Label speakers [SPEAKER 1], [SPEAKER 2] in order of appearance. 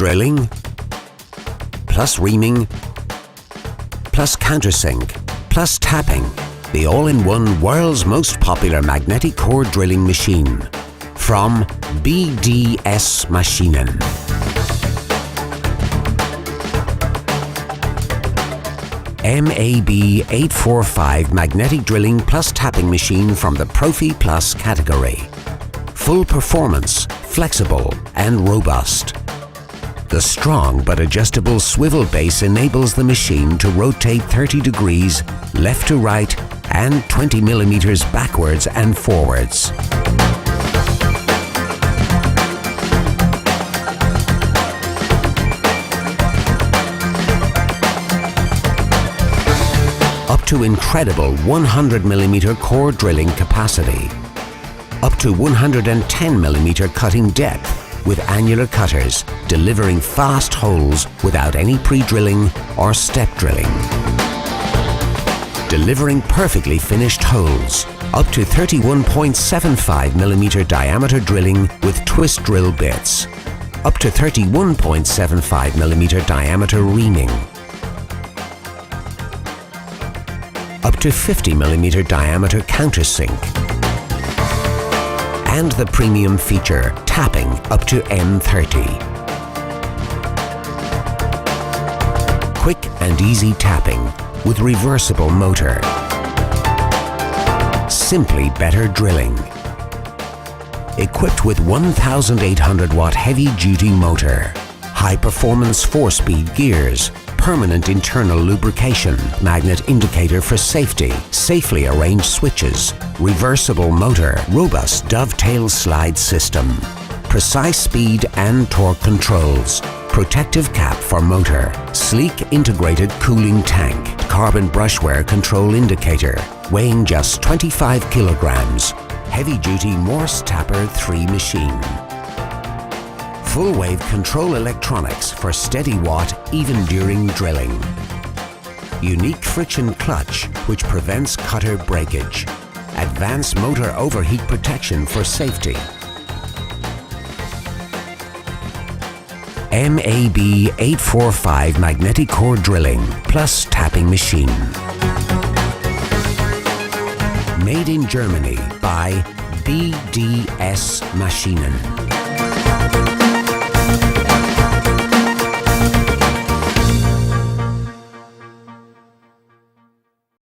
[SPEAKER 1] drilling, plus reaming, plus countersink, plus tapping. The all-in-one world's most popular magnetic core drilling machine from BDS Maschinen. MAB 845 magnetic drilling plus tapping machine from the Profi Plus category. Full performance, flexible and robust. The strong but adjustable swivel base enables the machine to rotate 30 degrees left to right and 20 millimeters backwards and forwards. Up to incredible 100 millimeter core drilling capacity. Up to 110 millimeter cutting depth with annular cutters, delivering fast holes without any pre-drilling or step drilling. Delivering perfectly finished holes, up to 31.75 millimeter diameter drilling with twist drill bits, up to 31.75 millimeter diameter reaming, up to 50 millimeter diameter countersink, and the premium feature, tapping up to M30. Quick and easy tapping with reversible motor. Simply better drilling. Equipped with 1,800 watt heavy-duty motor, high-performance 4-speed gears, permanent internal lubrication, magnet indicator for safety, safely arranged switches, reversible motor, robust dovetail slide system, precise speed and torque controls, protective cap for motor, sleek integrated cooling tank, carbon brushwear control indicator, weighing just 25 kilograms, heavy-duty Morse Tapper 3 machine. Full wave control electronics for steady watt even during drilling. Unique friction clutch which prevents cutter breakage. Advanced motor overheat protection for safety. MAB 845 magnetic core drilling plus tapping machine. Made in Germany by BDS Maschinen.